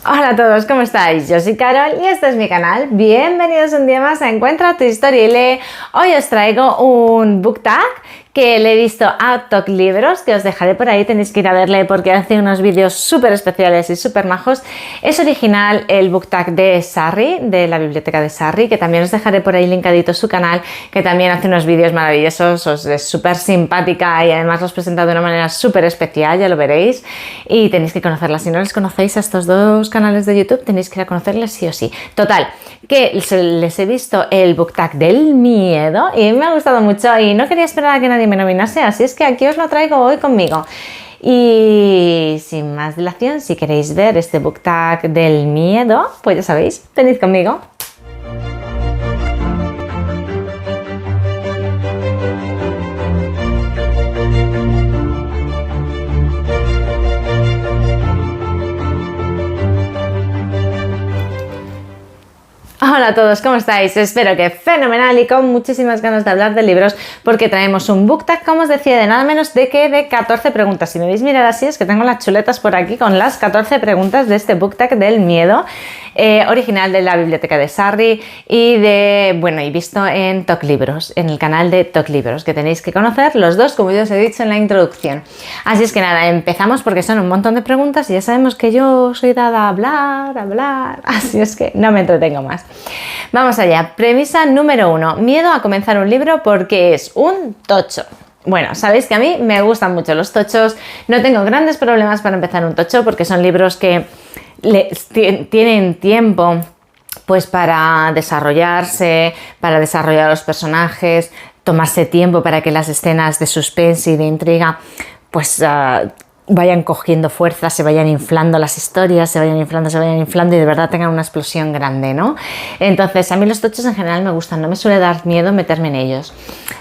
Hola a todos, ¿cómo estáis? Yo soy Carol y este es mi canal. Bienvenidos un día más a Encuentra tu historia y lee. Hoy os traigo un book tag que le he visto a Toc Libros, que os dejaré por ahí, tenéis que ir a verle porque hace unos vídeos súper especiales y súper majos. Es original el book tag de Sarri, de la biblioteca de Sarri, que también os dejaré por ahí linkadito su canal, que también hace unos vídeos maravillosos, es súper simpática y además los presenta de una manera súper especial, ya lo veréis, y tenéis que conocerla. Si no les conocéis a estos dos canales de YouTube, tenéis que ir a conocerles sí o sí. Total, que les he visto el book tag del miedo y me ha gustado mucho y no quería esperar a que nadie me nominase, así es que aquí os lo traigo hoy conmigo. Y sin más dilación, si queréis ver este book tag del miedo, pues ya sabéis, venid conmigo. Hola a todos, ¿cómo estáis? Espero que fenomenal y con muchísimas ganas de hablar de libros porque traemos un book tag, como os decía, de nada menos de 14 preguntas. Si me veis mirar así es que tengo las chuletas por aquí con las 14 preguntas de este book tag del miedo, original de la biblioteca de Sarri y visto en Toc Libros, en el canal de Toc Libros, que tenéis que conocer los dos, como ya os he dicho en la introducción. Así es que nada, empezamos porque son un montón de preguntas y ya sabemos que yo soy dada a hablar, así es que no me entretengo más. Vamos allá. Premisa número 1. Miedo a comenzar un libro porque es un tocho. Bueno, sabéis que a mí me gustan mucho los tochos, no tengo grandes problemas para empezar un tocho porque son libros que tienen tiempo pues para desarrollarse, para desarrollar los personajes, tomarse tiempo para que las escenas de suspense y de intriga pues vayan cogiendo fuerza, se vayan inflando las historias, se vayan inflando y de verdad tengan una explosión grande, ¿no? Entonces, a mí los tochos en general me gustan, no me suele dar miedo meterme en ellos.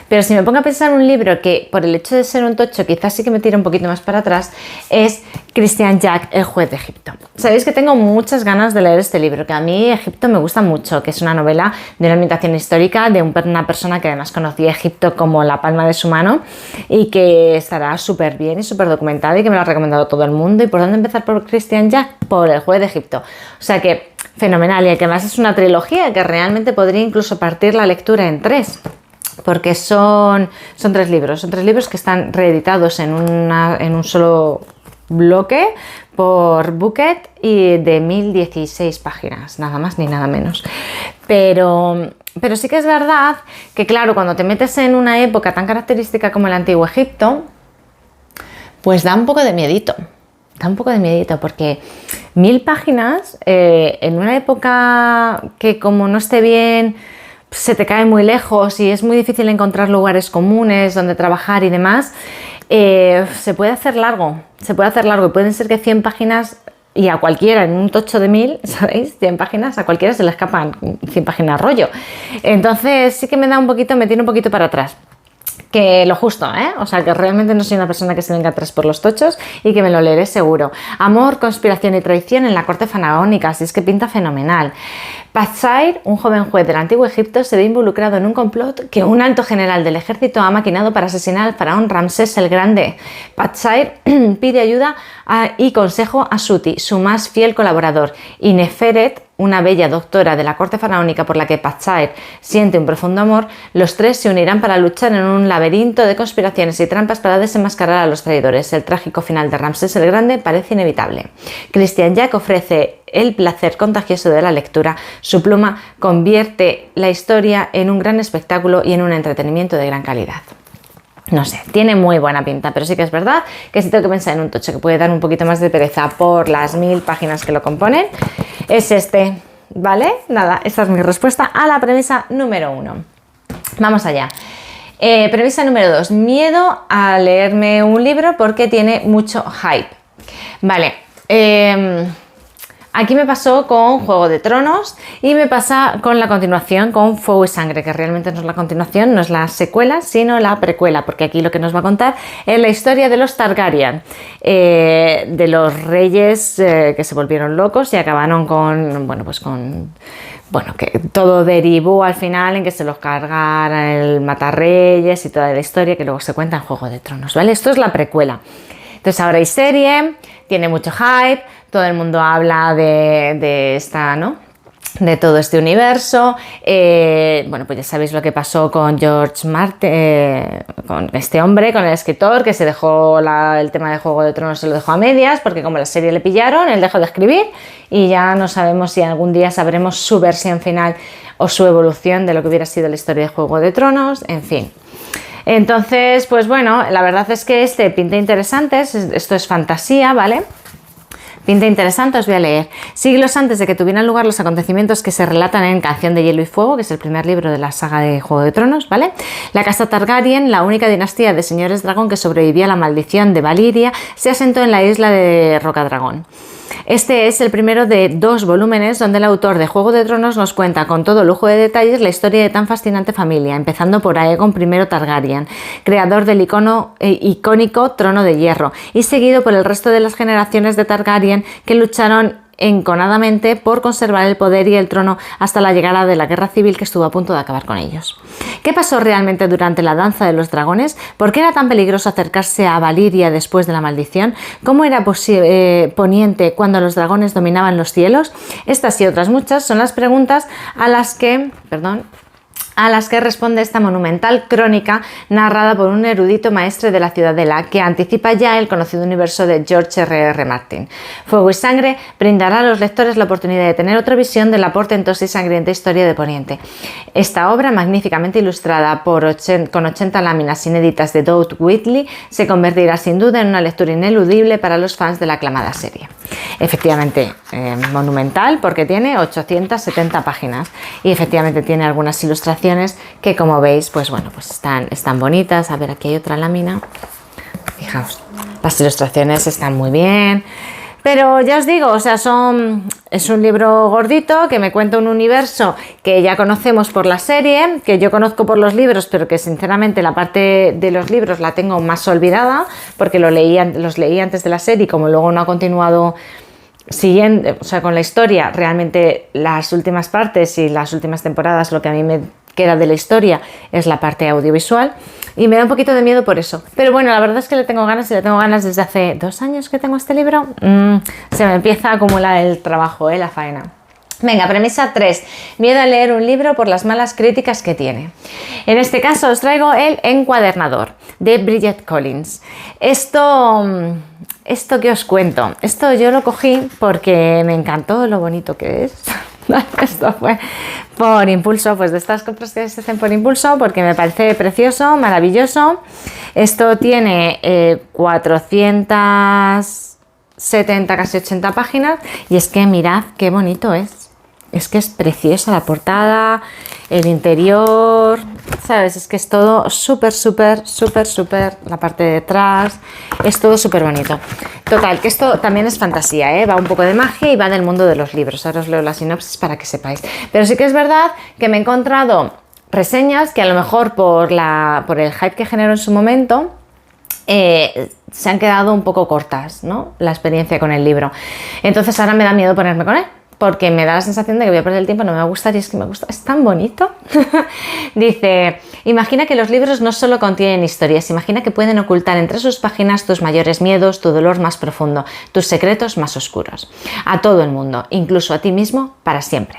Pero si me pongo a pensar en un libro que, por el hecho de ser un tocho, quizás sí que me tira un poquito más para atrás, es Christian Jack, el juez de Egipto. Sabéis que tengo muchas ganas de leer este libro, que a mí Egipto me gusta mucho, que es una novela de una ambientación histórica de una persona que además conocía Egipto como la palma de su mano y que estará súper bien y súper documentada y que me lo ha recomendado todo el mundo. ¿Y por dónde empezar por Christian Jack? Por el juez de Egipto. O sea que fenomenal, y que además es una trilogía que realmente podría incluso partir la lectura en tres. Porque son tres libros que están reeditados en un solo bloque por Bucket y de 1016 páginas, nada más ni nada menos. Pero sí que es verdad que, claro, cuando te metes en una época tan característica como el Antiguo Egipto, pues da un poco de miedito. Da un poco de miedito porque 1000 páginas en una época que, como no esté bien, se te cae muy lejos y es muy difícil encontrar lugares comunes donde trabajar y demás, se puede hacer largo y pueden ser que 100 páginas y a cualquiera en un tocho de 1000, ¿sabéis? 100 páginas, a cualquiera se le escapan 100 páginas rollo. Entonces sí que me tiene un poquito para atrás. Que lo justo, O sea, que realmente no soy una persona que se venga atrás por los tochos y que me lo leeré seguro. Amor, conspiración y traición en la corte faraónica, así es que pinta fenomenal. Pachair, un joven juez del Antiguo Egipto, se ve involucrado en un complot que un alto general del ejército ha maquinado para asesinar al faraón Ramsés el Grande. Pachair pide ayuda y consejo a Suti, su más fiel colaborador, y Neferet, una bella doctora de la corte faraónica por la que Pachair siente un profundo amor. Los tres se unirán para luchar en un laberinto de conspiraciones y trampas para desenmascarar a los traidores. El trágico final de Ramsés el Grande parece inevitable. Christian Jack ofrece el placer contagioso de la lectura. Su pluma convierte la historia en un gran espectáculo y en un entretenimiento de gran calidad. No sé, tiene muy buena pinta, pero sí que es verdad que si tengo que pensar en un tocho que puede dar un poquito más de pereza por las 1000 páginas que lo componen, es este, ¿vale? Nada, esta es mi respuesta a la premisa número 1. Vamos allá. Premisa número 2. Miedo a leerme un libro porque tiene mucho hype. Vale, aquí me pasó con Juego de Tronos y me pasa con la continuación, con Fuego y Sangre, que realmente no es la continuación, no es la secuela, sino la precuela, porque aquí lo que nos va a contar es la historia de los Targaryen, de los reyes que se volvieron locos y acabaron que todo derivó al final en que se los cargara el matarreyes y toda la historia que luego se cuenta en Juego de Tronos, ¿vale? Esto es la precuela. Entonces ahora hay serie, tiene mucho hype, todo el mundo habla de esta, ¿no?, de todo este universo. Bueno, pues ya sabéis lo que pasó con George Martin, con este hombre, con el escritor, que se dejó el tema de Juego de Tronos, se lo dejó a medias, porque como la serie le pillaron, él dejó de escribir y ya no sabemos si algún día sabremos su versión final o su evolución de lo que hubiera sido la historia de Juego de Tronos, en fin. Entonces, pues bueno, la verdad es que este pinta interesante, esto es fantasía, ¿vale? Pinta interesante, os voy a leer. Siglos antes de que tuvieran lugar los acontecimientos que se relatan en Canción de Hielo y Fuego, que es el primer libro de la saga de Juego de Tronos, ¿vale? La casa Targaryen, la única dinastía de señores dragón que sobrevivió a la maldición de Valyria, se asentó en la isla de Rocadragón. Este es el primero de 2 volúmenes donde el autor de Juego de Tronos nos cuenta con todo lujo de detalles la historia de tan fascinante familia, empezando por Aegon I Targaryen, creador del icónico Trono de Hierro, y seguido por el resto de las generaciones de Targaryen que lucharon enconadamente por conservar el poder y el trono hasta la llegada de la guerra civil que estuvo a punto de acabar con ellos. ¿Qué pasó realmente durante la danza de los dragones? ¿Por qué era tan peligroso acercarse a Valyria después de la maldición? ¿Cómo era Poniente cuando los dragones dominaban los cielos? Estas y otras muchas son las preguntas a las que responde esta monumental crónica narrada por un erudito maestre de la Ciudadela que anticipa ya el conocido universo de George R.R. Martin. Fuego y Sangre brindará a los lectores la oportunidad de tener otra visión de la portentosa y sangrienta historia de Poniente. Esta obra, magníficamente ilustrada con 80 láminas inéditas de Doug Whitley, se convertirá sin duda en una lectura ineludible para los fans de la aclamada serie. Efectivamente, monumental porque tiene 870 páginas y efectivamente tiene algunas ilustraciones que, como veis, pues bueno, pues están bonitas. A ver, aquí hay otra lámina. Fijaos, las ilustraciones están muy bien. Pero ya os digo, o sea, es un libro gordito que me cuenta un universo que ya conocemos por la serie, que yo conozco por los libros, pero que sinceramente la parte de los libros la tengo más olvidada porque los leí antes de la serie y como luego no ha continuado siguiendo, o sea, con la historia, realmente las últimas partes y las últimas temporadas, lo que a mí me queda de la historia es la parte audiovisual y me da un poquito de miedo por eso. Pero bueno, la verdad es que le tengo ganas y le tengo ganas desde hace 2 años que tengo este libro. Se me empieza a acumular el trabajo, la faena. Venga, premisa 3. Miedo a leer un libro por las malas críticas que tiene. En este caso os traigo El Encuadernador, de Bridget Collins. Esto que os cuento, esto yo lo cogí porque me encantó lo bonito que es. Esto fue por impulso, pues de estas compras que se hacen por impulso, porque me parece precioso, maravilloso. Esto tiene 470, casi 80 páginas y es que mirad qué bonito es. Es que es preciosa la portada, el interior, ¿sabes? Es que es todo súper, la parte de detrás, es todo súper bonito. Total, que esto también es fantasía, va un poco de magia y va del mundo de los libros. Ahora os leo la sinopsis para que sepáis. Pero sí que es verdad que me he encontrado reseñas que a lo mejor por el hype que generó en su momento, se han quedado un poco cortas, ¿no?, la experiencia con el libro. Entonces ahora me da miedo ponerme con él, porque me da la sensación de que voy a perder el tiempo, no me va a gustar y es que me gusta, es tan bonito. Dice, imagina que los libros no solo contienen historias, imagina que pueden ocultar entre sus páginas tus mayores miedos, tu dolor más profundo, tus secretos más oscuros. A todo el mundo, incluso a ti mismo, para siempre.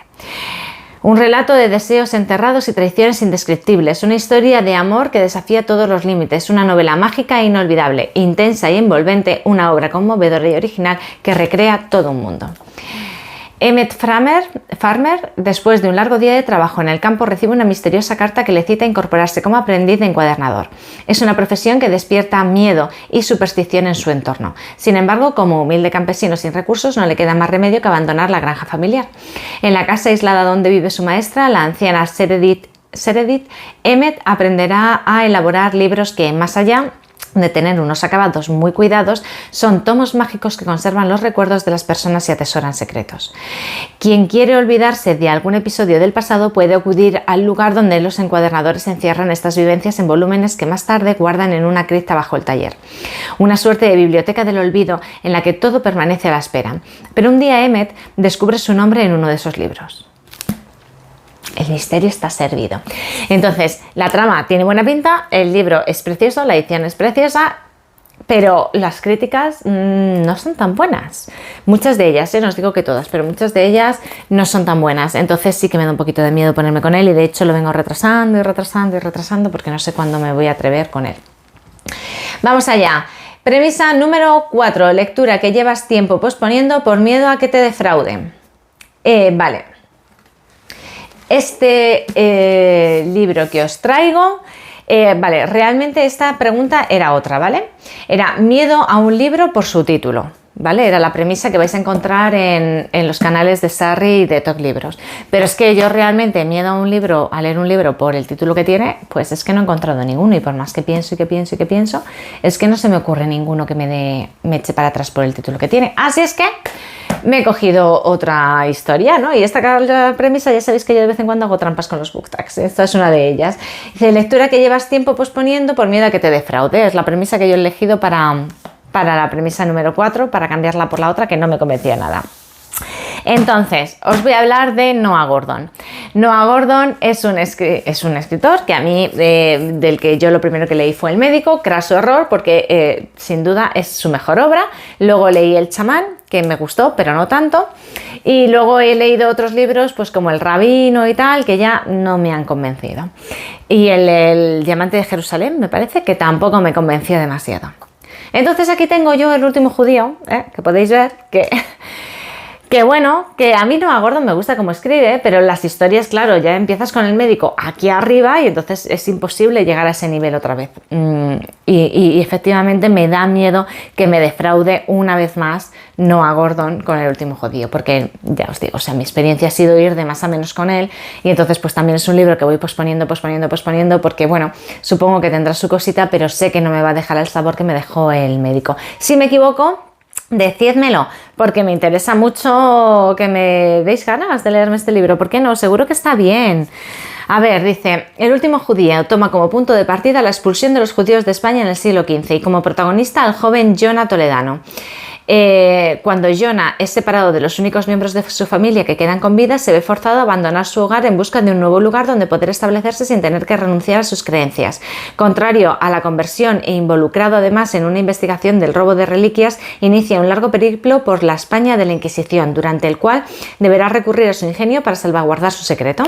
Un relato de deseos enterrados y traiciones indescriptibles, una historia de amor que desafía todos los límites, una novela mágica e inolvidable, intensa y envolvente, una obra conmovedora y original que recrea todo un mundo. Emmett Farmer, después de un largo día de trabajo en el campo, recibe una misteriosa carta que le cita a incorporarse como aprendiz de encuadernador. Es una profesión que despierta miedo y superstición en su entorno. Sin embargo, como humilde campesino sin recursos, no le queda más remedio que abandonar la granja familiar. En la casa aislada donde vive su maestra, la anciana Seredith, Emmett aprenderá a elaborar libros que, más allá de tener unos acabados muy cuidados, son tomos mágicos que conservan los recuerdos de las personas y atesoran secretos. Quien quiere olvidarse de algún episodio del pasado puede acudir al lugar donde los encuadernadores encierran estas vivencias en volúmenes que más tarde guardan en una cripta bajo el taller. Una suerte de biblioteca del olvido en la que todo permanece a la espera. Pero un día Emmett descubre su nombre en uno de esos libros. El misterio está servido. Entonces, la trama tiene buena pinta, el libro es precioso, la edición es preciosa, pero las críticas no son tan buenas. Muchas de ellas, no os digo que todas, pero muchas de ellas no son tan buenas. Entonces sí que me da un poquito de miedo ponerme con él y de hecho lo vengo retrasando y retrasando y retrasando porque no sé cuándo me voy a atrever con él. Vamos allá. Premisa número 4. Lectura que llevas tiempo posponiendo por miedo a que te defrauden. Vale. Este libro que os traigo... vale, realmente esta pregunta era otra, ¿vale? Era miedo a un libro por su título, ¿vale? Era la premisa que vais a encontrar en los canales de Sarri y de Talk Libros. Pero es que yo realmente miedo a leer un libro por el título que tiene, pues es que no he encontrado ninguno y por más que pienso y que pienso y que pienso, es que no se me ocurre ninguno que me eche para atrás por el título que tiene. Así es que me he cogido otra historia, ¿no? Y esta premisa ya sabéis que yo de vez en cuando hago trampas con los book tags. Esta es una de ellas. Dice, lectura que llevas tiempo posponiendo por miedo a que te defraude. Es la premisa que yo he elegido para la premisa número 4, para cambiarla por la otra que no me convencía nada. Entonces, os voy a hablar de Noah Gordon. Noah Gordon es un escritor que a mí, del que yo lo primero que leí fue El médico, craso error, porque sin duda es su mejor obra. Luego leí El chamán, que me gustó, pero no tanto. Y luego he leído otros libros, pues como El rabino y tal, que ya no me han convencido. Y el diamante de Jerusalén, me parece que tampoco me convenció demasiado. Entonces aquí tengo yo El último judío, que podéis ver que bueno, que a mí Noah Gordon me gusta como escribe, pero las historias, claro, ya empiezas con el médico aquí arriba y entonces es imposible llegar a ese nivel otra vez. Y efectivamente me da miedo que me defraude una vez más Noah Gordon con El último judío, porque ya os digo, o sea, mi experiencia ha sido ir de más a menos con él y entonces pues también es un libro que voy posponiendo porque bueno, supongo que tendrá su cosita, pero sé que no me va a dejar el sabor que me dejó el médico. Si me equivoco, decídmelo, porque me interesa mucho que me deis ganas de leerme este libro. ¿Por qué no? Seguro que está bien. A ver, dice, El último judío toma como punto de partida la expulsión de los judíos de España en el siglo XV y como protagonista al joven Jonah Toledano. Cuando Jonah es separado de los únicos miembros de su familia que quedan con vida, se ve forzado a abandonar su hogar en busca de un nuevo lugar donde poder establecerse sin tener que renunciar a sus creencias. Contrario a la conversión e involucrado además en una investigación del robo de reliquias, inicia un largo periplo por la España de la Inquisición, durante el cual deberá recurrir a su ingenio para salvaguardar su secreto.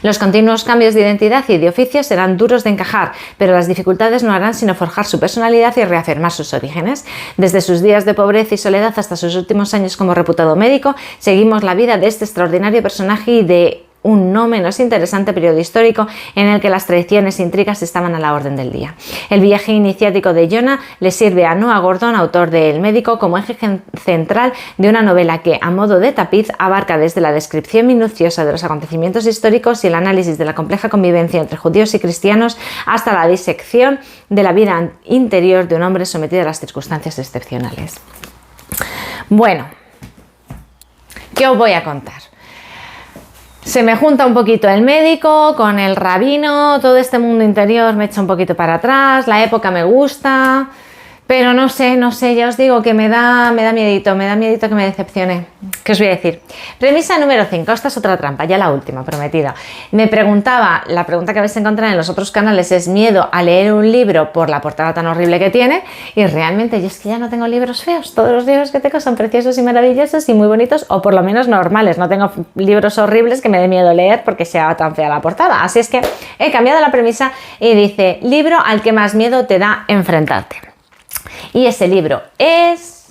Los continuos cambios de identidad y de oficio serán duros de encajar, pero las dificultades no harán sino forjar su personalidad y reafirmar sus orígenes. Desde sus días de pobreza y soledad hasta sus últimos años como reputado médico, seguimos la vida de este extraordinario personaje y de un no menos interesante periodo histórico en el que las traiciones e intrigas estaban a la orden del día. El viaje iniciático de Jonah le sirve a Noah Gordon, autor de El médico, como eje central de una novela que, a modo de tapiz, abarca desde la descripción minuciosa de los acontecimientos históricos y el análisis de la compleja convivencia entre judíos y cristianos hasta la disección de la vida interior de un hombre sometido a las circunstancias excepcionales. Bueno, ¿qué os voy a contar? Se me junta un poquito el médico con el rabino, todo este mundo interior me echa un poquito para atrás, la época me gusta, pero no sé, ya os digo que me da miedito que me decepcione. ¿Qué os voy a decir? Premisa número 5, esta es otra trampa, ya la última, prometida. Me preguntaba, la pregunta que vais a encontrar en los otros canales es miedo a leer un libro por la portada tan horrible que tiene, y realmente yo es que ya no tengo libros feos, todos los libros que tengo son preciosos y maravillosos y muy bonitos, o por lo menos normales, no tengo libros horribles que me dé miedo leer porque sea tan fea la portada. Así es que he cambiado la premisa y dice, libro al que más miedo te da enfrentarte. Y ese libro es,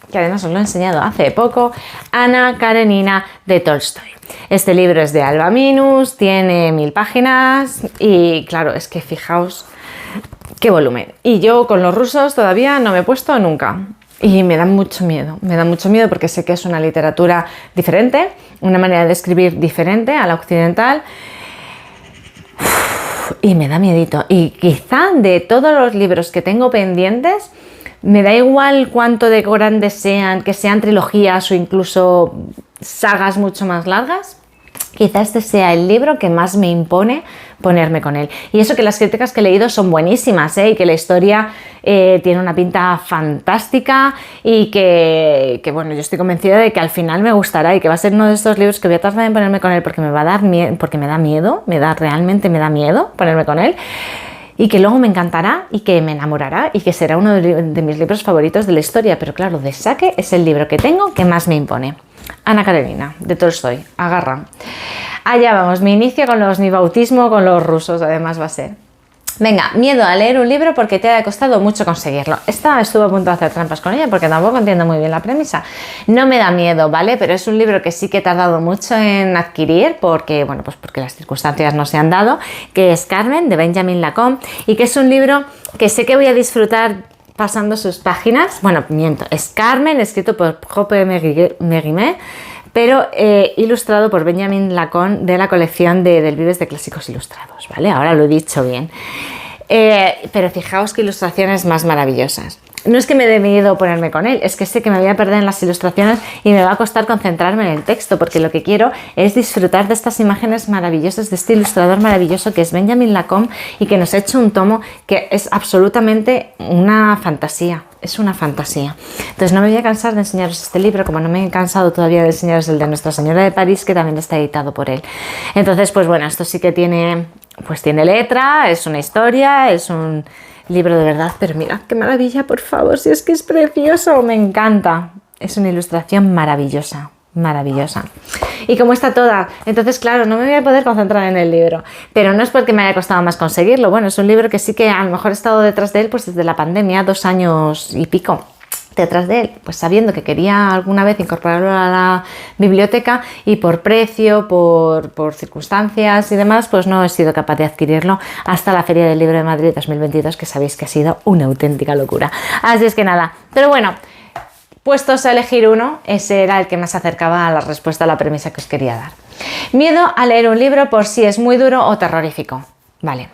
que además os lo he enseñado hace poco, Ana Karenina de Tolstoy. Este libro es de Alba Minus, tiene 1000 páginas y claro, es que fijaos qué volumen. Y yo con los rusos todavía no me he puesto nunca. Y me da mucho miedo porque sé que es una literatura diferente, una manera de escribir diferente a la occidental. Y me da miedito. Y quizá de todos los libros que tengo pendientes, me da igual cuánto de grandes sean, que sean trilogías o incluso sagas mucho más largas, quizá este sea el libro que más me impone ponerme con él. Y eso que las críticas que he leído son buenísimas, y que la historia tiene una pinta fantástica y que bueno, yo estoy convencida de que al final me gustará y que va a ser uno de estos libros que voy a tardar en ponerme con él porque me va a dar miedo, realmente me da miedo ponerme con él. y que luego me encantará y que me enamorará y que será uno de mis libros favoritos de la historia, pero claro, de saque es el libro que tengo que más me impone. Ana Karenina, de Tolstoy, agarra. Allá vamos, mi inicio con mi bautismo con los rusos, además va a ser. Venga, miedo a leer un libro porque te ha costado mucho conseguirlo. Estuve a punto de hacer trampas con ella porque tampoco entiendo muy bien la premisa. No me da miedo, ¿vale? Pero es un libro que sí que he tardado mucho en adquirir porque, bueno, pues porque las circunstancias no se han dado, que es Carmen, de Benjamin Lacombe, y que es un libro que sé que voy a disfrutar pasando sus páginas. Bueno, miento, es Carmen, escrito por Jope Mérimée, pero ilustrado por Benjamin Lacombe de la colección de Delvives de Clásicos Ilustrados, ¿vale? Ahora lo he dicho bien. Pero fijaos qué ilustraciones más maravillosas. No es que me dé miedo ponerme con él, es que sé que me voy a perder en las ilustraciones y me va a costar concentrarme en el texto, porque lo que quiero es disfrutar de estas imágenes maravillosas, de este ilustrador maravilloso que es Benjamin Lacombe y que nos ha hecho un tomo que es absolutamente una fantasía. Es una fantasía. Entonces no me voy a cansar de enseñaros este libro, como no me he cansado todavía de enseñaros el de Nuestra Señora de París, que también está editado por él. Entonces, pues bueno, esto sí que tiene letra, es una historia, es un libro de verdad, pero mirad qué maravilla, por favor, si es que es precioso, me encanta. Es una ilustración maravillosa. Maravillosa. Y como está toda, entonces claro, no me voy a poder concentrar en el libro, pero no es porque me haya costado más conseguirlo. Bueno, es un libro que sí que a lo mejor he estado detrás de él pues desde la pandemia, 2 años y pico detrás de él, pues sabiendo que quería alguna vez incorporarlo a la biblioteca y por precio, por circunstancias y demás, pues no he sido capaz de adquirirlo hasta la Feria del Libro de Madrid 2022, que sabéis que ha sido una auténtica locura. Así es que nada, pero bueno, puestos a elegir uno, ese era el que más acercaba a la respuesta a la premisa que os quería dar. Miedo a leer un libro por si es muy duro o terrorífico. Vale.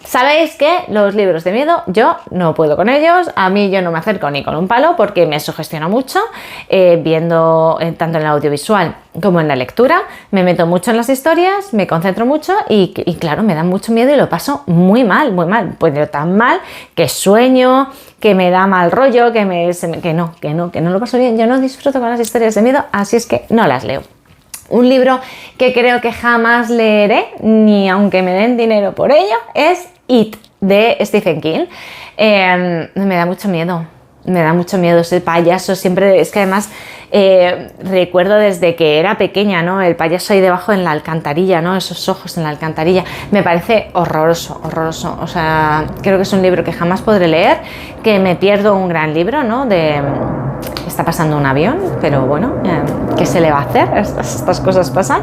Sabéis que los libros de miedo yo no puedo con ellos, a mí yo no me acerco ni con un palo porque me sugestiona mucho, viendo tanto en el audiovisual como en la lectura, me meto mucho en las historias, me concentro mucho y claro, me da mucho miedo y lo paso muy mal, pues tan mal que sueño, que me da mal rollo, que no lo paso bien, yo no disfruto con las historias de miedo, así es que no las leo. Un libro que creo que jamás leeré, ni aunque me den dinero por ello, es It, de Stephen King. Me da mucho miedo ese payaso, siempre, es que además recuerdo desde que era pequeña, ¿no? El payaso ahí debajo en la alcantarilla, ¿no? Esos ojos en la alcantarilla, me parece horroroso, o sea, creo que es un libro que jamás podré leer, que me pierdo un gran libro, ¿no? Está pasando un avión, pero bueno, ¿qué se le va a hacer? Estas cosas pasan.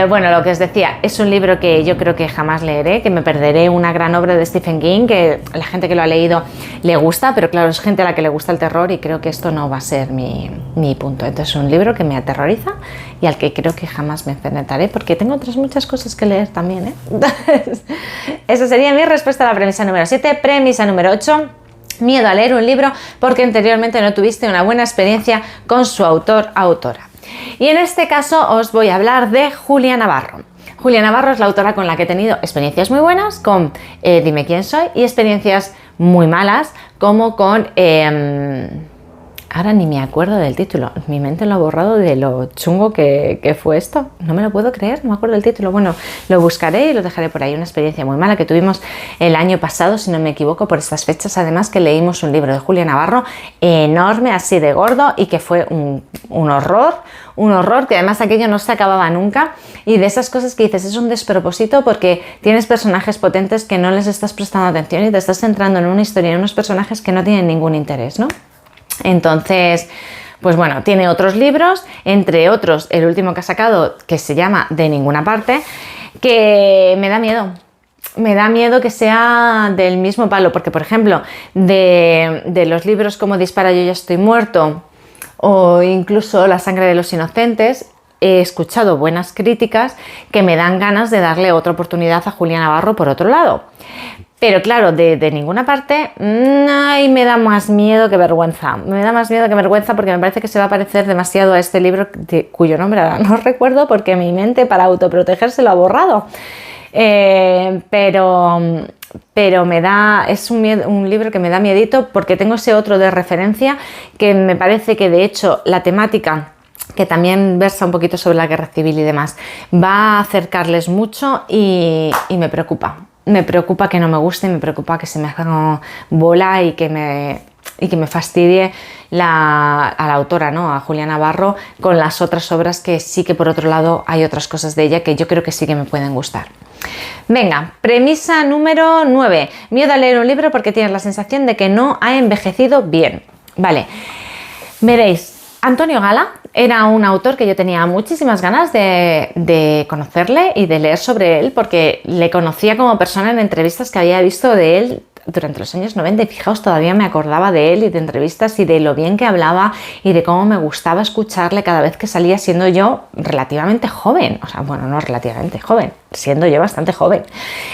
Bueno, lo que os decía, es un libro que yo creo que jamás leeré, que me perderé una gran obra de Stephen King, que la gente que lo ha leído le gusta, pero claro, es gente a la que le gusta el terror y creo que esto no va a ser mi punto. Entonces es un libro que me aterroriza y al que creo que jamás me enfrentaré, porque tengo otras muchas cosas que leer también, ¿eh? Esa sería mi respuesta a la premisa número 7. Premisa número 8. Miedo a leer un libro porque anteriormente no tuviste una buena experiencia con su autora. Y en este caso os voy a hablar de Julia Navarro. Julia Navarro es la autora con la que he tenido experiencias muy buenas con Dime quién soy y experiencias muy malas como con... ahora ni me acuerdo del título, mi mente lo ha borrado de lo chungo que fue esto, no me lo puedo creer, no me acuerdo del título. Bueno, lo buscaré y lo dejaré por ahí, una experiencia muy mala que tuvimos el año pasado, si no me equivoco, por estas fechas, además que leímos un libro de Julia Navarro enorme, así de gordo, y que fue un horror, que además aquello no se acababa nunca, y de esas cosas que dices, es un despropósito porque tienes personajes potentes que no les estás prestando atención y te estás centrando en una historia, en unos personajes que no tienen ningún interés, ¿no? Entonces, pues bueno, tiene otros libros, entre otros el último que ha sacado, que se llama De ninguna parte, que me da miedo. Me da miedo que sea del mismo palo, porque por ejemplo, de los libros como Dispara, yo ya estoy muerto, o incluso La sangre de los inocentes, he escuchado buenas críticas que me dan ganas de darle otra oportunidad a Julia Navarro por otro lado. Pero claro, de ninguna parte, me da más miedo que vergüenza. Me da más miedo que vergüenza porque me parece que se va a parecer demasiado a este libro cuyo nombre ahora no recuerdo porque mi mente para autoprotegerse lo ha borrado. Pero es un libro que me da miedito porque tengo ese otro de referencia que me parece que de hecho la temática, que también versa un poquito sobre la guerra civil y demás, va a acercarles mucho y me preocupa. me preocupa que no me guste, me preocupa que se me haga como bola y que me fastidie a la autora, ¿no? A Julia Navarro, con las otras obras que sí que por otro lado hay otras cosas de ella que yo creo que sí que me pueden gustar. Venga, premisa número 9. Miedo a leer un libro porque tienes la sensación de que no ha envejecido bien. Vale, veréis, Antonio Gala era un autor que yo tenía muchísimas ganas de conocerle y de leer sobre él, porque le conocía como persona en entrevistas que había visto de él durante los años 90 y fijaos, todavía me acordaba de él y de entrevistas y de lo bien que hablaba y de cómo me gustaba escucharle cada vez que salía, siendo yo relativamente joven, o sea, bueno, no relativamente joven, siendo yo bastante joven,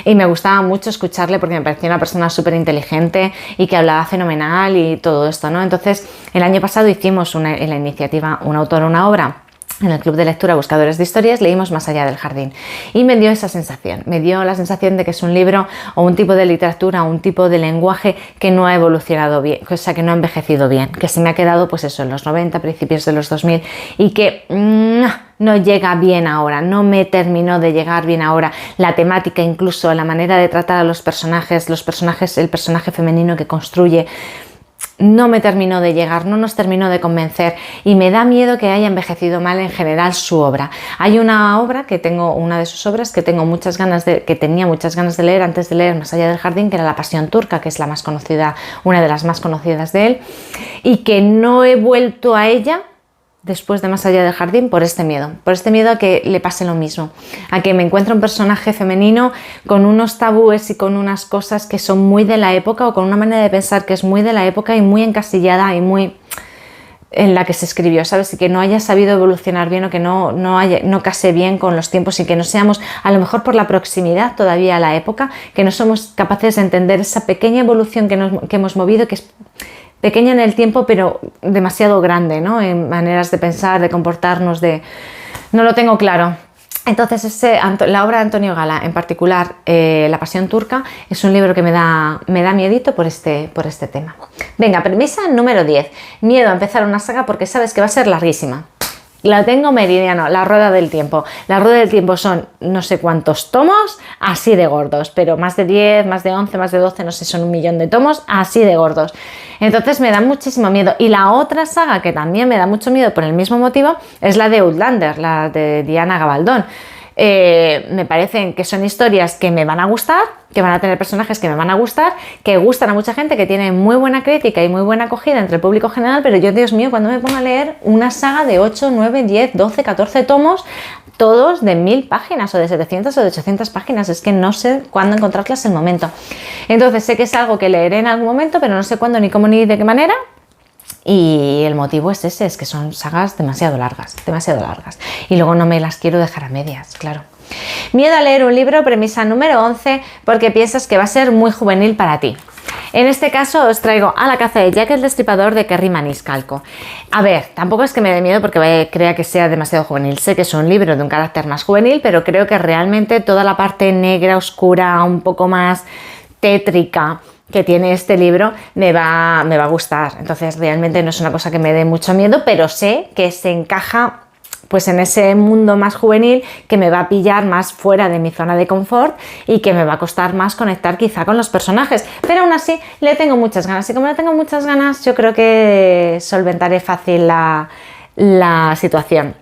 y me gustaba mucho escucharle porque me parecía una persona súper inteligente y que hablaba fenomenal y todo esto, ¿no? Entonces, el año pasado hicimos en la iniciativa Un autor, una obra. En el club de lectura Buscadores de Historias leímos Más allá del jardín y me dio esa sensación, me dio la sensación de que es un libro o un tipo de literatura, un tipo de lenguaje que no ha evolucionado bien, o sea, que no ha envejecido bien, que se me ha quedado pues eso en los 90, principios de los 2000 y que no llega bien ahora, no me terminó de llegar bien ahora. La temática, incluso la manera de tratar a los personajes, el personaje femenino que construye, no me terminó de llegar, no nos terminó de convencer y me da miedo que haya envejecido mal en general su obra. Hay una obra una de sus obras que tenía muchas ganas de leer antes de leer Más allá del jardín, que era La pasión turca, que es la más conocida, una de las más conocidas de él, y que no he vuelto a ella después de Más allá del jardín por este miedo a que le pase lo mismo, a que me encuentre un personaje femenino con unos tabúes y con unas cosas que son muy de la época o con una manera de pensar que es muy de la época y muy encasillada y muy en la que se escribió, ¿sabes? Y que no haya sabido evolucionar bien o que no case bien con los tiempos y que no seamos, a lo mejor por la proximidad todavía a la época, que no somos capaces de entender esa pequeña evolución que hemos movido, que es pequeña en el tiempo, pero demasiado grande, ¿no? En maneras de pensar, de comportarnos, no lo tengo claro. Entonces, la obra de Antonio Gala, en particular, La pasión turca, es un libro que me da miedito por este tema. Venga, premisa número 10. Miedo a empezar una saga porque sabes que va a ser larguísima. La tengo meridiano, La rueda del tiempo. La rueda del tiempo son no sé cuántos tomos, así de gordos, pero más de 10, más de 11, más de 12, no sé, son 1.000.000 de tomos, así de gordos. Entonces me da muchísimo miedo. Y la otra saga que también me da mucho miedo por el mismo motivo es la de Outlander, la de Diana Gabaldón. Me parecen que son historias que me van a gustar, que van a tener personajes que me van a gustar, que gustan a mucha gente, que tienen muy buena crítica y muy buena acogida entre el público general, pero yo, Dios mío, cuando me pongo a leer una saga de 8, 9, 10, 12, 14 tomos, todos de 1000 páginas o de 700 o de 800 páginas, es que no sé cuándo encontrarlas en el momento. Entonces sé que es algo que leeré en algún momento, pero no sé cuándo, ni cómo, ni de qué manera. Y el motivo es ese, es que son sagas demasiado largas. Y luego no me las quiero dejar a medias, claro. Miedo a leer un libro, premisa número 11, porque piensas que va a ser muy juvenil para ti. En este caso os traigo A la caza de Jack el Destripador de Kerri Maniscalco. A ver, tampoco es que me dé miedo porque crea que sea demasiado juvenil. Sé que es un libro de un carácter más juvenil, pero creo que realmente toda la parte negra, oscura, un poco más tétrica que tiene este libro me va a gustar. Entonces realmente no es una cosa que me dé mucho miedo, pero sé que se encaja pues en ese mundo más juvenil, que me va a pillar más fuera de mi zona de confort y que me va a costar más conectar quizá con los personajes, pero aún así le tengo muchas ganas y como le tengo muchas ganas yo creo que solventaré fácil la situación.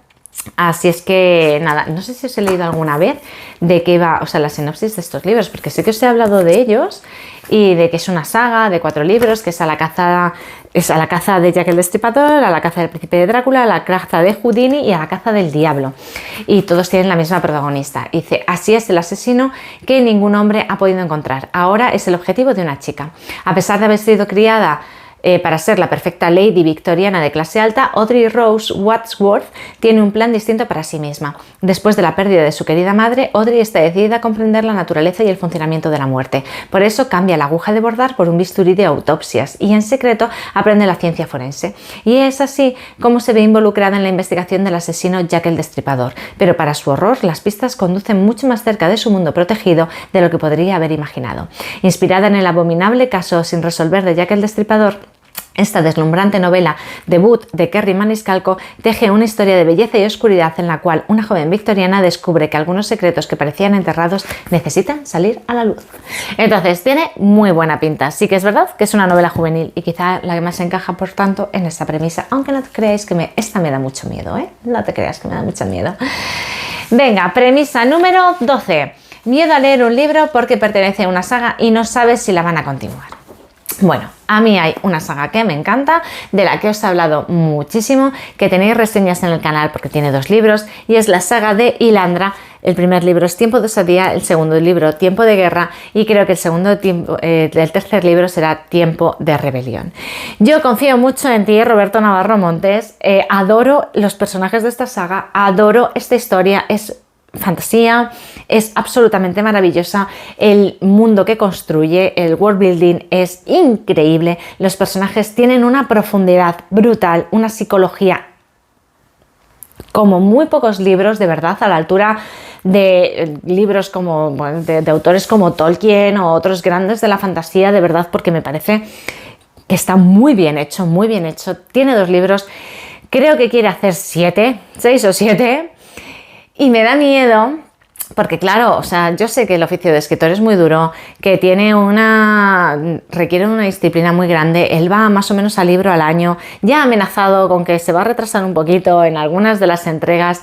Así es que nada, no sé si os he leído alguna vez de qué va, o sea, la sinopsis de estos libros, porque sé que os he hablado de ellos y de que es una saga de 4 libros, que es a la caza de Jack el Destripador, a la caza del príncipe de Drácula, a la caza de Houdini y a la caza del diablo. Y todos tienen la misma protagonista. Dice, así es el asesino que ningún hombre ha podido encontrar. Ahora es el objetivo de una chica. A pesar de haber sido criada para ser la perfecta lady victoriana de clase alta, Audrey Rose Wadsworth tiene un plan distinto para sí misma. Después de la pérdida de su querida madre, Audrey está decidida a comprender la naturaleza y el funcionamiento de la muerte. Por eso cambia la aguja de bordar por un bisturí de autopsias y en secreto aprende la ciencia forense. Y es así como se ve involucrada en la investigación del asesino Jack el Destripador. Pero para su horror, las pistas conducen mucho más cerca de su mundo protegido de lo que podría haber imaginado. Inspirada en el abominable caso sin resolver de Jack el Destripador, Esta deslumbrante novela debut de Kerry Maniscalco teje una historia de belleza y oscuridad en la cual una joven victoriana descubre que algunos secretos que parecían enterrados necesitan salir a la luz. Entonces, tiene muy buena pinta. Sí que es verdad que es una novela juvenil y quizá la que más encaja, por tanto, en esta premisa, aunque no te creáis que esta me da mucho miedo, ¿eh? No te creas que me da mucho miedo. Venga, premisa número 12. Miedo a leer un libro porque pertenece a una saga y no sabes si la van a continuar. Bueno, a mí hay una saga que me encanta, de la que os he hablado muchísimo, que tenéis reseñas en el canal porque tiene 2 libros, y es la saga de Ilandra. El primer libro es Tiempo de osadía, el segundo libro Tiempo de guerra, y creo que el tercer libro será Tiempo de rebelión. Yo confío mucho en ti, Roberto Navarro Montes. Adoro los personajes de esta saga, adoro esta historia, es fantasía, es absolutamente maravillosa, el mundo que construye, el world building es increíble, los personajes tienen una profundidad brutal, una psicología como muy pocos libros, de verdad, a la altura de libros como de autores como Tolkien o otros grandes de la fantasía, de verdad, porque me parece que está muy bien hecho, tiene 2 libros, creo que quiere hacer 6 o 7. Y me da miedo, porque claro, o sea, yo sé que el oficio de escritor es muy duro, que requiere una disciplina muy grande, él va más o menos a libro al año, ya ha amenazado con que se va a retrasar un poquito en algunas de las entregas.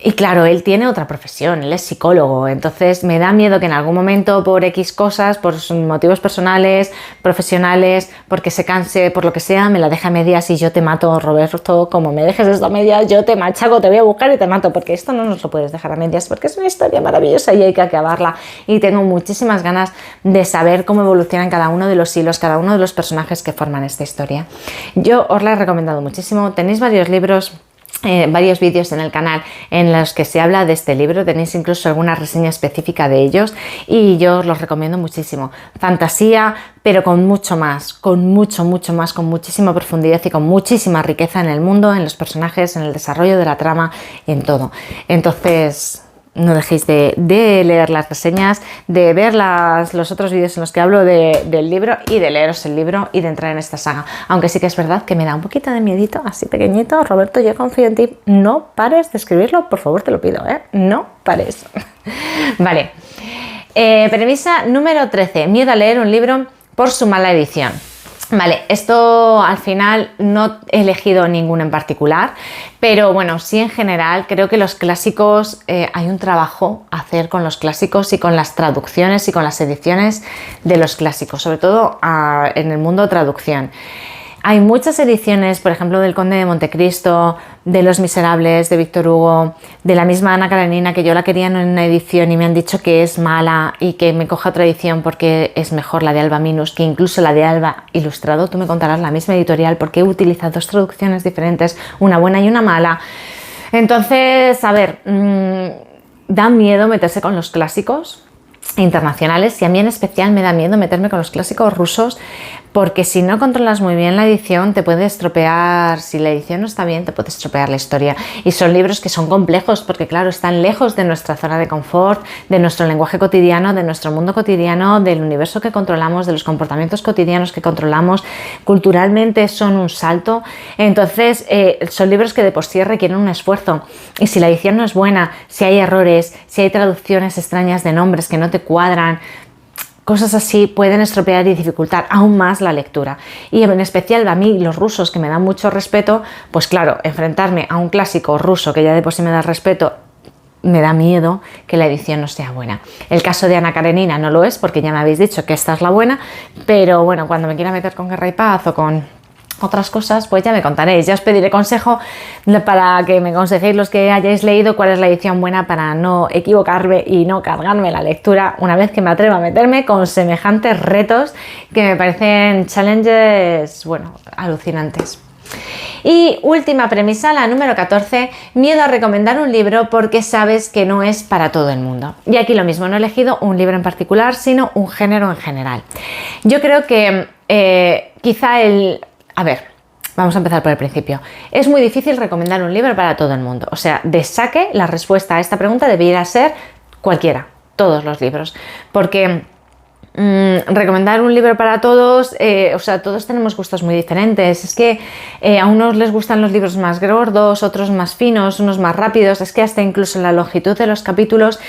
Y claro, él tiene otra profesión, él es psicólogo, entonces me da miedo que en algún momento por X cosas, por motivos personales, profesionales, porque se canse, por lo que sea, me la deje a medias y yo te mato, Roberto, como me dejes esto a medias, yo te machaco, te voy a buscar y te mato, porque esto no nos lo puedes dejar a medias, porque es una historia maravillosa y hay que acabarla. Y tengo muchísimas ganas de saber cómo evolucionan cada uno de los hilos, cada uno de los personajes que forman esta historia. Yo os la he recomendado muchísimo, tenéis varios libros, varios vídeos en el canal en los que se habla de este libro, tenéis incluso alguna reseña específica de ellos y yo os los recomiendo muchísimo. Fantasía, pero con mucho más, con mucho más, con muchísima profundidad y con muchísima riqueza en el mundo, en los personajes, en el desarrollo de la trama y en todo. Entonces, no dejéis de leer las reseñas, de ver los otros vídeos en los que hablo del libro y de leeros el libro y de entrar en esta saga. Aunque sí que es verdad que me da un poquito de miedito, así pequeñito. Roberto, yo confío en ti. No pares de escribirlo, por favor, te lo pido, ¿eh? No pares. Vale. Premisa número 13. Miedo a leer un libro por su mala edición. Vale, esto al final no he elegido ninguno en particular, pero bueno, sí en general creo que los clásicos, hay un trabajo a hacer con los clásicos y con las traducciones y con las ediciones de los clásicos, sobre todo en el mundo traducción. Hay muchas ediciones, por ejemplo, del Conde de Montecristo, de Los Miserables, de Víctor Hugo, de la misma Ana Karenina, que yo la quería en una edición y me han dicho que es mala y que me coja otra edición porque es mejor la de Alba Minus, que incluso la de Alba Ilustrado. Tú me contarás la misma editorial porque he utilizado 2 traducciones diferentes, una buena y una mala. Entonces, a ver, da miedo meterse con los clásicos internacionales y a mí en especial me da miedo meterme con los clásicos rusos porque si no controlas muy bien la edición te puede estropear, si la edición no está bien te puede estropear la historia y son libros que son complejos porque claro están lejos de nuestra zona de confort, de nuestro lenguaje cotidiano, de nuestro mundo cotidiano, del universo que controlamos, de los comportamientos cotidianos que controlamos, culturalmente son un salto, entonces son libros que de por sí requieren un esfuerzo y si la edición no es buena, si hay errores, si hay traducciones extrañas de nombres que no te cuadran, cosas así pueden estropear y dificultar aún más la lectura. Y en especial a mí, los rusos, que me dan mucho respeto, pues claro, enfrentarme a un clásico ruso que ya de por sí me da respeto, me da miedo que la edición no sea buena. El caso de Ana Karenina no lo es, porque ya me habéis dicho que esta es la buena, pero bueno, cuando me quiera meter con Guerra y Paz o con otras cosas, pues ya me contaréis, ya os pediré consejo para que me aconsejéis los que hayáis leído cuál es la edición buena para no equivocarme y no cargarme la lectura una vez que me atreva a meterme con semejantes retos que me parecen challenges, bueno, alucinantes. Y última premisa, la número 14, miedo a recomendar un libro porque sabes que no es para todo el mundo. Y aquí lo mismo, no he elegido un libro en particular, sino un género en general. Yo creo que quizá a ver, vamos a empezar por el principio. Es muy difícil recomendar un libro para todo el mundo. O sea, de saque, la respuesta a esta pregunta debería ser cualquiera, todos los libros. Porque recomendar un libro para todos, o sea, todos tenemos gustos muy diferentes. Es que a unos les gustan los libros más gordos, otros más finos, unos más rápidos. Es que hasta incluso la longitud de los capítulos,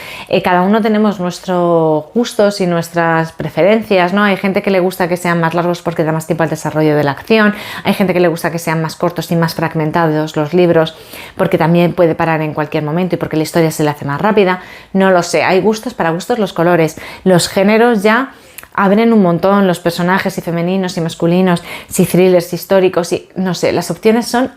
cada uno tenemos nuestros gustos y nuestras preferencias, ¿no? Hay gente que le gusta que sean más largos porque da más tiempo al desarrollo de la acción. Hay gente que le gusta que sean más cortos y más fragmentados los libros porque también puede parar en cualquier momento y porque la historia se le hace más rápida. No lo sé, hay gustos para gustos, los colores, los géneros ya abren un montón, los personajes y femeninos y masculinos, si thrillers históricos y no sé, las opciones son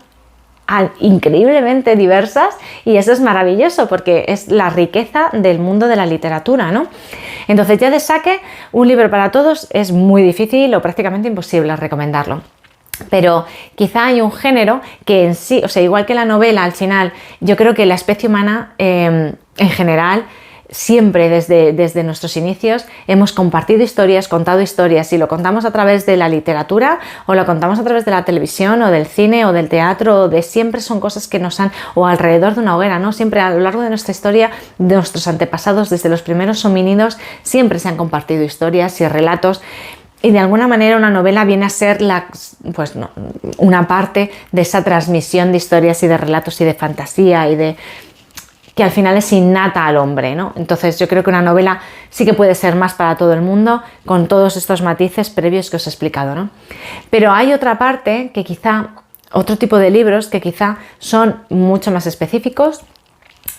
increíblemente diversas y eso es maravilloso porque es la riqueza del mundo de la literatura, ¿no? Entonces ya de saque un libro para todos es muy difícil o prácticamente imposible recomendarlo. Pero quizá hay un género que en sí, o sea, igual que la novela al final, yo creo que la especie humana en general siempre desde nuestros inicios hemos compartido historias, contado historias, y lo contamos a través de la literatura o lo contamos a través de la televisión o del cine o del teatro, o de siempre son cosas que nos han, o alrededor de una hoguera, ¿no? Siempre a lo largo de nuestra historia, de nuestros antepasados, desde los primeros homínidos, siempre se han compartido historias y relatos. Y de alguna manera una novela viene a ser una parte de esa transmisión de historias y de relatos y de fantasía y de que al final es innata al hombre, ¿no? Entonces yo creo que una novela sí que puede ser más para todo el mundo, con todos estos matices previos que os he explicado, ¿no? Pero hay otra parte que quizá, otro tipo de libros que quizá son mucho más específicos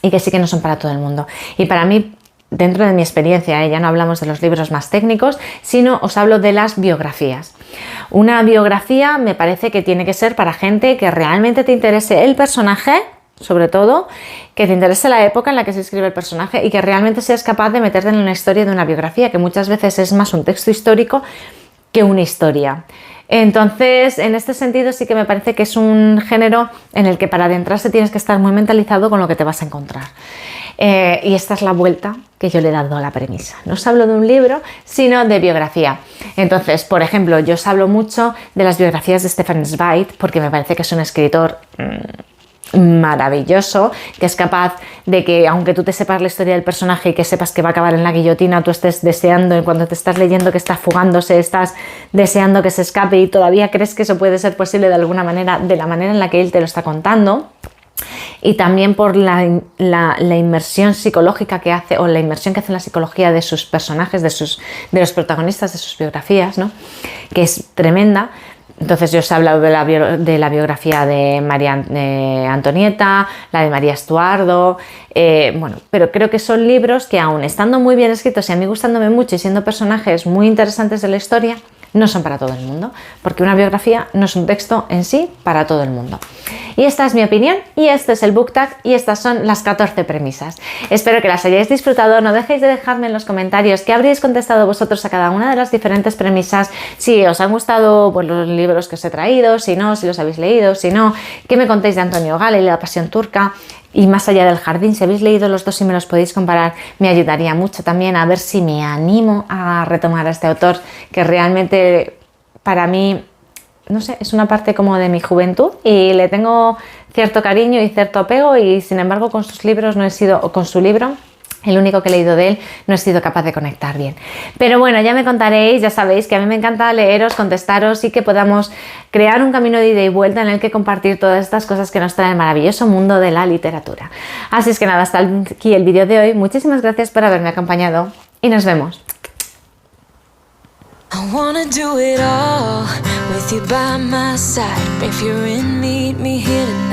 y que sí que no son para todo el mundo. Y para mí, dentro de mi experiencia, ya no hablamos de los libros más técnicos, sino os hablo de las biografías. Una biografía me parece que tiene que ser para gente que realmente te interese el personaje, sobre todo, que te interese la época en la que se escribe el personaje y que realmente seas capaz de meterte en una historia de una biografía, que muchas veces es más un texto histórico que una historia. Entonces, en este sentido sí que me parece que es un género en el que para adentrarse tienes que estar muy mentalizado con lo que te vas a encontrar. Y esta es la vuelta que yo le he dado a la premisa. No os hablo de un libro, sino de biografía. Entonces, por ejemplo, yo os hablo mucho de las biografías de Stefan Zweig, porque me parece que es un escritor maravilloso, que es capaz de que, aunque tú te sepas la historia del personaje y que sepas que va a acabar en la guillotina, tú estés deseando, cuando te estás leyendo que está fugándose, estás deseando que se escape y todavía crees que eso puede ser posible de alguna manera, de la manera en la que él te lo está contando. Y también por la inmersión psicológica que hace, o la inmersión que hace en la psicología de sus personajes, de los protagonistas de sus biografías, ¿no? Que es tremenda. Entonces yo os he hablado de la biografía de María Antonieta, la de María Estuardo, pero creo que son libros que, aun estando muy bien escritos y a mí gustándome mucho y siendo personajes muy interesantes de la historia, no son para todo el mundo, porque una biografía no es un texto en sí para todo el mundo. Y esta es mi opinión, y este es el book tag, y estas son las 14 premisas. Espero que las hayáis disfrutado. No dejéis de dejarme en los comentarios qué habréis contestado vosotros a cada una de las diferentes premisas, si os han gustado pues, los libros que os he traído, si no, si los habéis leído, si no, qué me contéis de Antonio Gala y La Pasión Turca. Y Más allá del jardín, si habéis leído los dos y me los podéis comparar, me ayudaría mucho también a ver si me animo a retomar a este autor, que realmente para mí, no sé, es una parte como de mi juventud y le tengo cierto cariño y cierto apego, y sin embargo con sus libros no he sido, o con su libro, el único que he leído de él, no he sido capaz de conectar bien. Pero bueno, ya me contaréis, ya sabéis que a mí me encanta leeros, contestaros y que podamos crear un camino de ida y vuelta en el que compartir todas estas cosas que nos trae el maravilloso mundo de la literatura. Así es que nada, hasta aquí el vídeo de hoy. Muchísimas gracias por haberme acompañado y nos vemos. I wanna do it all with you by my side. If you're in, meet me here tonight.